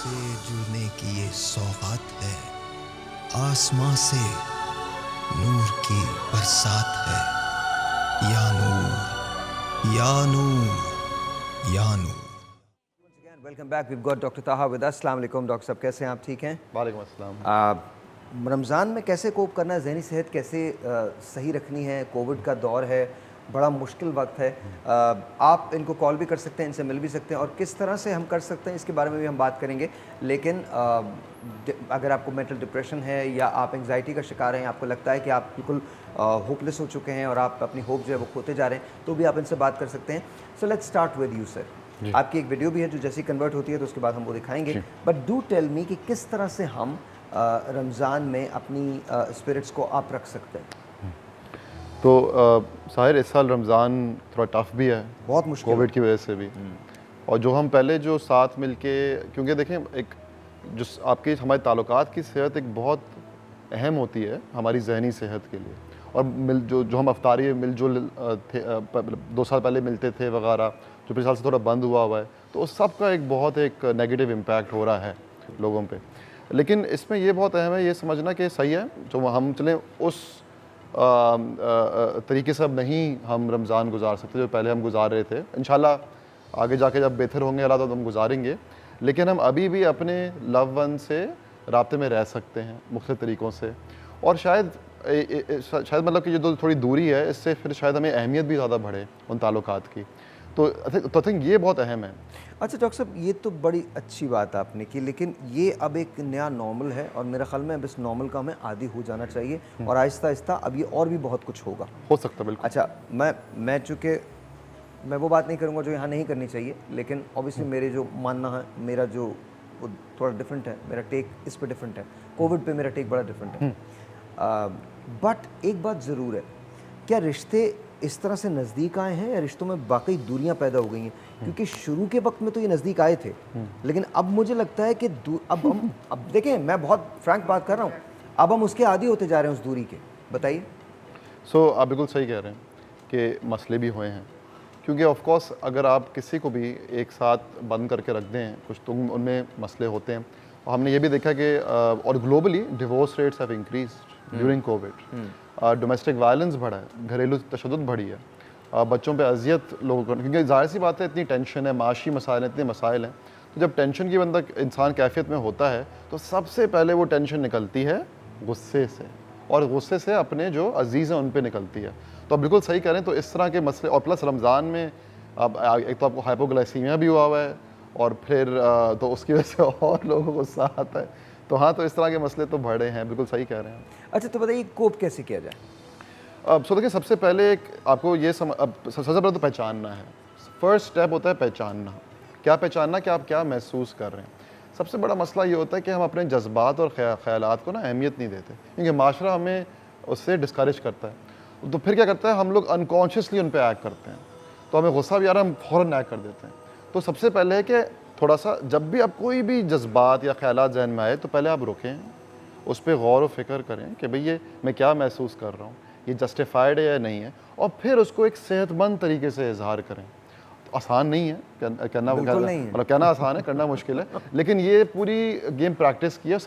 से जुड़ने की ये सौगात है, आसमां से नूर की बरसात है। या नूर, या नूर, या Noor. Welcome back. We've got doctor Taha with us. अस्सलाम वालेकुम डॉक्टर साहब, कैसे हैं आप? ठीक हैं? वालेकुम अस्सलाम। रमज़ान में कैसे कोप करना है, जहनी सेहत कैसे सही रखनी है? कोविड का दौर है, बड़ा मुश्किल वक्त है। आप इनको कॉल भी कर सकते हैं, इनसे मिल भी सकते हैं, और किस तरह से हम कर सकते हैं इसके बारे में भी हम बात करेंगे। लेकिन अगर आपको मेंटल डिप्रेशन है या आप एंग्जाइटी का शिकार हैं, आपको लगता है कि आप बिल्कुल होपलेस हो चुके हैं और आप अपनी होप जो है वो खोते जा रहे हैं, तो भी आप इनसे बात कर सकते हैं। So let's start with you sir. आपकी एक वीडियो भी है जो जैसी कन्वर्ट होती है तो उसके बाद हम वो दिखाएंगे, बट डू टेल मी कि किस तरह से हम रमज़ान में अपनी स्पिरिट्स को आप रख सकते हैं। तो साहिर, इस साल रमज़ान थोड़ा टफ़ भी है, बहुत मुश्किल कोविड की वजह से भी। और जो हम पहले जो साथ मिलके, क्योंकि देखें, एक जो आपकी हमारे ताल्लुकात की सेहत एक बहुत अहम होती है हमारी जहनी सेहत के लिए। और जो हम अफ्तारी मिलजुल थे 2 साल पहले मिलते थे वगैरह, जो पिछले साल से थोड़ा बंद हुआ है, तो उस सब का एक बहुत एक नेगेटिव इम्पैक्ट हो रहा है लोगों पे। लेकिन इसमें ये बहुत अहम है ये समझना कि सही है जो हम चलें उस तरीके से अब नहीं हम रमज़ान गुजार सकते जो पहले हम गुजार रहे थे। इंशाल्लाह आगे जाके जब बेहतर होंगे हालात तो हम गुजारेंगे, लेकिन हम अभी भी अपने लव वन से राब्ते में रह सकते हैं मुख्तलिफ तरीक़ों से। और शायद मतलब कि ये जो थोड़ी दूरी है, इससे फिर शायद हमें अहमियत भी ज़्यादा बढ़े उन ताल्लुकात की। तो आई थिंक ये बहुत अहम है। अच्छा डॉक्टर साहब, ये तो बड़ी अच्छी बात आपने की, लेकिन ये अब एक नया नॉर्मल है और मेरे ख्याल में अब इस नॉर्मल का हमें आदी हो जाना चाहिए, और आहिस्ता आहिस्ता अब ये और भी बहुत कुछ होगा। हो सकता है, बिल्कुल। अच्छा, मैं चूँकि मैं वो बात नहीं करूँगा जो यहाँ नहीं करनी चाहिए, लेकिन ऑब्वियसली मेरे जो मानना है, मेरा जो वो थोड़ा डिफरेंट है, मेरा टेक इस पर डिफरेंट है। कोविड पे मेरा टेक बड़ा डिफरेंट है। बट एक बात ज़रूर है, क्या रिश्ते इस तरह से नज़दीक आए हैं या रिश्तों में वाकई दूरियां पैदा हो गई हैं? क्योंकि शुरू के वक्त में तो ये नज़दीक आए थे, लेकिन अब मुझे लगता है कि अब देखें, मैं बहुत फ्रैंक बात कर रहा हूँ, अब हम उसके आदी होते जा रहे हैं उस दूरी के। बताइए। आप बिल्कुल सही कह रहे हैं कि मसले भी हुए हैं, क्योंकि ऑफ कोर्स अगर आप किसी को भी एक साथ बंद करके रख दें कुछ, तो उनमें मसले होते हैं। और हमने ये भी देखा कि और globally divorce rates have increased during Covid. Domestic violence बढ़ा है, घरेलू तशद्दुद बढ़ी है, बच्चों पे अजियत लोगों को, क्योंकि जाहिर सी बात है इतनी टेंशन है, माशी मसाइल इतने मसाइल हैं। तो जब टेंशन की बंदा इंसान कैफियत में होता है तो सबसे पहले वो टेंशन निकलती है गुस्से से, और गुस्से से अपने जो अजीज़ हैं उन पर निकलती है। तो आप बिल्कुल सही कह रहे हैं। तो इस तरह के मसले, और प्लस रमज़ान में अब एक तो आपको हाइपोग्लाइसीमिया भी हुआ है, और फिर तो उसकी वजह से और लोगों को गुस्सा आता है। तो हाँ, तो इस तरह के मसले तो बढ़े हैं, बिल्कुल सही कह रहे हैं। अच्छा, तो बताइए कोप कैसे किया जाए? अब देखिए, सबसे पहले एक आपको ये सबसे पहले तो पहचानना है। फर्स्ट स्टेप होता है पहचानना। क्या पहचानना कि आप क्या महसूस कर रहे हैं। सबसे बड़ा मसला ये होता है कि हम अपने जज्बात और ख़यालात को ना अहमियत नहीं देते, क्योंकि माशरा हमें उससे डिस्करेज करता है। तो फिर क्या करता है, हम लोग अनकॉन्शियसली उन पर एक्ट करते हैं। तो हमें गुस्सा भी आ रहा है, हम फ़ौरन एक्ट कर देते हैं। तो सबसे पहले है कि थोड़ा सा जब भी आप कोई भी जज्बात या ख़यालात जहन में आए, तो पहले आप रुकें, उस पर गौर व फिक्र करें कि भाई ये मैं क्या महसूस कर रहा हूँ, ये जस्टिफाइड है या नहीं है, और फिर उसको एक सेहतमंद तरीके से इजहार करें। तो आसान नहीं है करना, मतलब कहना आसान है, करना मुश्किल है, लेकिन ये पूरी गेम प्रैक्टिस की है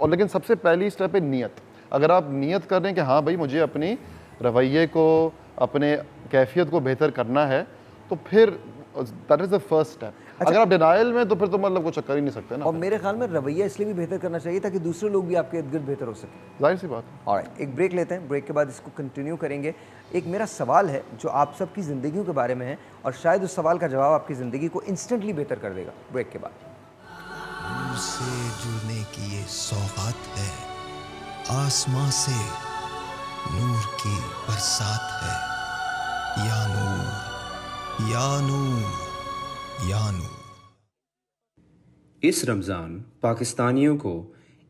लेकिन सबसे पहली स्टेप है नीयत। अगर आप नीयत कर रहे हैं कि हाँ भाई मुझे अपनी रवैये को, अपने कैफियत को बेहतर करना है, तो फिर that is the first step. अगर आप डिनाइल में, तो फिर तो मतलब कुछ कर ही नहीं सकते ना। और मेरे ख्याल में रवैया इसलिए भी बेहतर करना चाहिए ताकि दूसरे लोग भी आपके इर्द गिर्द बेहतर हो सके। जाहिर सी बात है। ऑलराइट, एक ब्रेक लेते हैं, ब्रेक के बाद इसको कंटिन्यू करेंगे। एक मेरा सवाल है जो आप सबकी ज़िंदगियों के बारे में है, और शायद उस सवाल का जवाब आपकी ज़िंदगी को इंस्टेंटली बेहतर कर देगा। ब्रेक के बाद। नूर से जुड़ने की ये सौगात है, आसमां से नूर की बरसात है। या नूर, या नूर, या नूर। इस रमज़ान पाकिस्तानियों को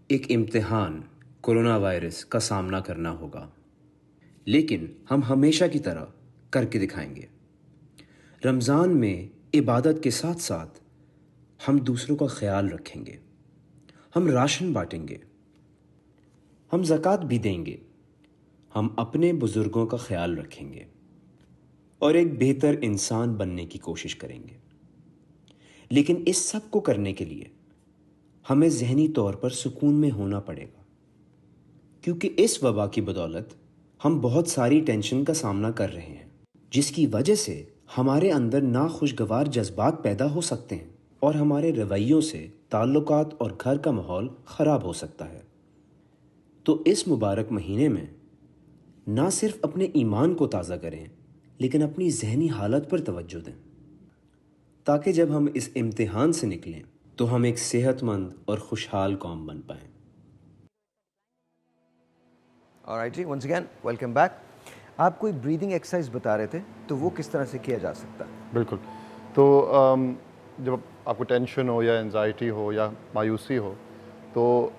एक इम्तिहान कोरोना वायरस का सामना करना होगा, लेकिन हम हमेशा की तरह करके दिखाएंगे। रमज़ान में इबादत के साथ साथ हम दूसरों का ख्याल रखेंगे, हम राशन बांटेंगे, हम ज़कात भी देंगे, हम अपने बुज़ुर्गों का ख्याल रखेंगे और एक बेहतर इंसान बनने की कोशिश करेंगे। लेकिन इस सब को करने के लिए हमें ज़हनी तौर पर सुकून में होना पड़ेगा, क्योंकि इस वबा की बदौलत हम बहुत सारी टेंशन का सामना कर रहे हैं, जिसकी वजह से हमारे अंदर नाखुशगवार जज्बात पैदा हो सकते हैं और हमारे रवैयों से ताल्लुकात और घर का माहौल ख़राब हो सकता है। तो इस मुबारक महीने में ना सिर्फ अपने ईमान को ताज़ा करें, लेकिन अपनी ज़हनी हालत पर तवज्जो दें, ताकि जब हम इस इम्तिहान से निकलें तो हम एक सेहतमंद और खुशहाल कौम बन पाएं। ऑलराइट जी, वंस अगेन वेलकम बैक। आप कोई ब्रीदिंग एक्सरसाइज बता रहे थे, तो वो किस तरह से किया जा सकता है? बिल्कुल। तो जब आपको टेंशन हो या एंजाइटी हो या मायूसी हो, तो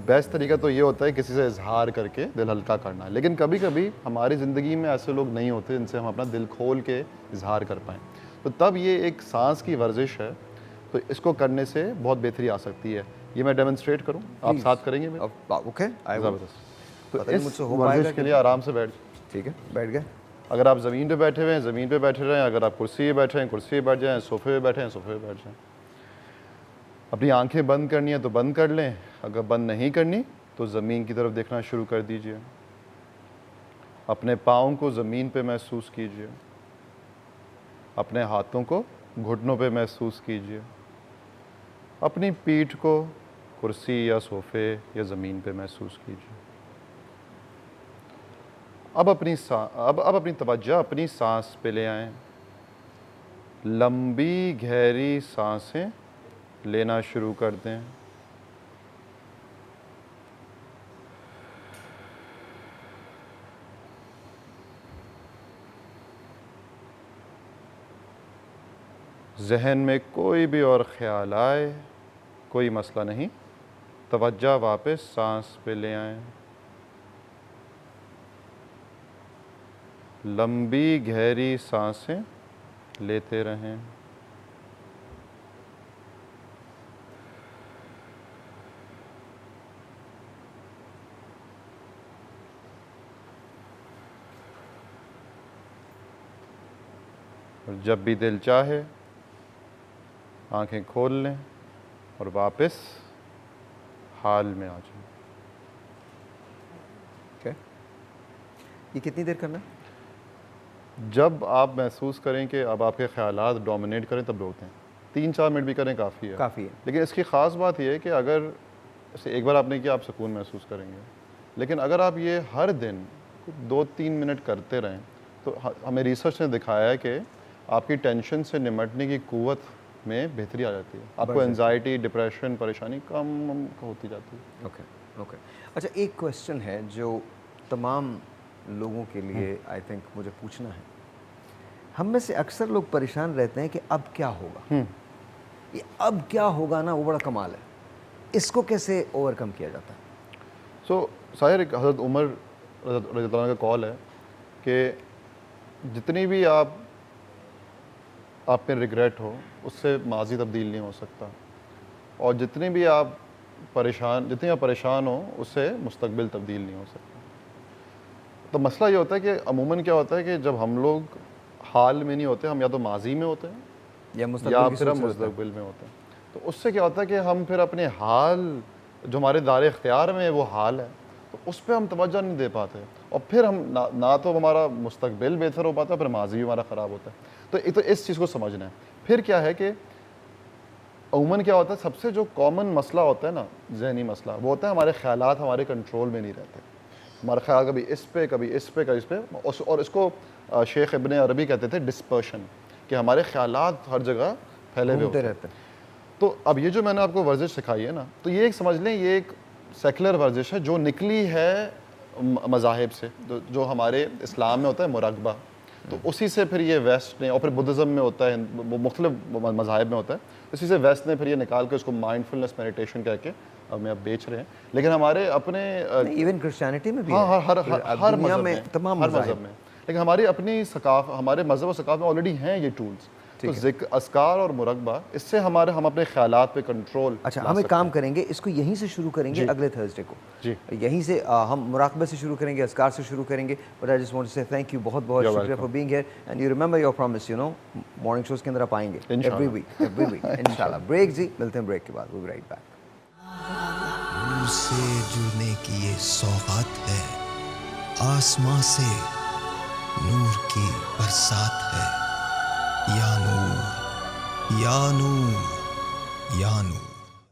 बेस्ट तरीका तो ये होता है किसी से इजहार करके दिल हल्का करना। लेकिन कभी कभी हमारी ज़िंदगी में ऐसे लोग नहीं होते जिनसे हम अपना दिल खोल के इजहार कर पाएँ, तो तब ये एक सांस की वर्जिश है, तो इसको करने से बहुत बेहतरी आ सकती है। ये मैं डेमोन्स्ट्रेट करूँ, आप साथ करेंगे मेरे? ओके, ज़बरदस्त। तो पता नहीं मुझसे इस हो पाएगा वर्जिश के लिए आराम से बैठ, ठीक है, बैठ गए। अगर आप ज़मीन पे बैठे हुए हैं ज़मीन पे बैठे रहें, अगर आप कुर्सी पे बैठे हैं कुर्सी पे बैठ जाएं, सोफे पे बैठे हैं सोफे पे बैठ जाएं। अपनी आंखें बंद करनी है तो बंद कर लें, अगर बंद नहीं करनी तो ज़मीन की तरफ देखना शुरू कर दीजिए। अपने पाँव को ज़मीन पे महसूस कीजिए, अपने हाथों को घुटनों पे महसूस कीजिए, अपनी पीठ को कुर्सी या सोफे या ज़मीन पे महसूस कीजिए। अब अपनी तवज्जो अपनी सांस पे ले आएं। लंबी गहरी सांसें लेना शुरू कर दें। जहन में कोई भी और ख्याल आए, कोई मसला नहीं, तवज्जो वापस सांस पे ले आएं। लंबी गहरी सांसें लेते रहें। और जब भी दिल चाहे आंखें खोल लें और वापस हाल में आ जाएं। ओके, ये कितनी देर करना है? जब आप महसूस करें कि अब आपके ख्यालात डोमिनेट करें तब रोक दें। 3-4 मिनट भी करें काफ़ी है। काफ़ी है। लेकिन इसकी ख़ास बात यह है कि अगर जैसे एक बार आपने किया आप सुकून महसूस करेंगे, लेकिन अगर आप ये हर दिन 2-3 मिनट करते रहें तो हमें रिसर्च ने दिखाया है कि आपकी टेंशन से निमटने की क़ुव्वत में बेहतरी आ जाती है। आपको एंजाइटी, डिप्रेशन, परेशानी कम होती जाती है। Okay okay. अच्छा, एक क्वेश्चन है जो तमाम लोगों के लिए आई थिंक मुझे पूछना है। हम में से अक्सर लोग परेशान रहते हैं कि अब क्या होगा। ये अब क्या होगा ना, वो बड़ा कमाल है। इसको कैसे ओवरकम किया जाता है? साहिर, एक हज़रत उमर रज़ियल्लाहु अन्हु का कॉल है कि जितनी भी आप में रिग्रेट हो उससे माजी तब्दील नहीं हो सकता, और जितनी आप परेशान हो उससे मुस्तकबिल तब्दील नहीं हो सकता। तो मसला ये होता है कि अमूमन क्या होता है कि जब हम लोग हाल में नहीं होते, हम या तो माजी में होते हैं या फिर हम मुस्तकबिल में होते हैं। तो उससे क्या होता है कि हम फिर अपने हाल जो हमारे दायरे इख्तियार में है वो हाल है, तो उस पर हम तवज्जो नहीं दे पाते, और फिर हम ना तो हमारा मुस्तकबिल बेहतर हो पाता है, फिर माजी भी हमारा ख़राब होता है। तो एक तो इस चीज़ को समझना है। फिर क्या है कि अमूमन क्या होता है, सबसे जो कॉमन मसला होता है ना, ज़हनी मसला, वो होता है हमारे ख़यालात हमारे कंट्रोल में नहीं रहते। हमारा ख्याल कभी इस पे कभी इस पे कभी इस पे, और इसको शेख इब्न अरबी कहते थे डिस्पर्शन, कि हमारे ख्यालात हर जगह फैले हुए होते रहते हैं। तो अब ये जो मैंने आपको वर्जिश सिखाई है ना, तो ये एक समझ लें ये एक सेकुलर वर्जिश है जो निकली है मज़ाहिब से, जो हमारे इस्लाम में होता है मुराकबा, तो उसी से फिर ये वेस्ट ने, और फिर बुद्धिज़्म में होता है, मुख्तलिफ मज़ाहिब में होता है, इसी से वेस्ट ने फिर ये निकाल के उसको माइंडफुलनेस मेडिटेशन कह के हमें अब बेच रहे हैं। लेकिन हमारे अपने इवन क्रिश्चियनिटी में भी हाँ, हर दुनिया मज़हब में, तमाम मज़हब में, लेकिन हमारी अपनी हमारे मज़हब और सकाफ़त में ऑलरेडी हैं ये टूल्स। तो ज़िक्र, अस्कार और मुराकबा, इससे हम अपने ख़यालात पे कंट्रोल। अच्छा, हम एक काम करेंगे, इसको यहीं से शुरू करेंगे अगले थर्सडे को जी। यहीं से हम मुराकबे से शुरू करेंगे, अस्कार से शुरू करेंगे। But I just want to say thank you, बहुत बहुत शुक्रिया for being here, and you remember your promise, you know morning shows के अंदर आप आएंगे एवरी वीक इंशाल्लाह। ब्रेक जी, मिलते हैं ब्रेक के बाद, we will be right back. Noor से जुड़ने की ये सौगात है, आसमां से नूर की बरसात है। या नूर, या नूर, या नूर।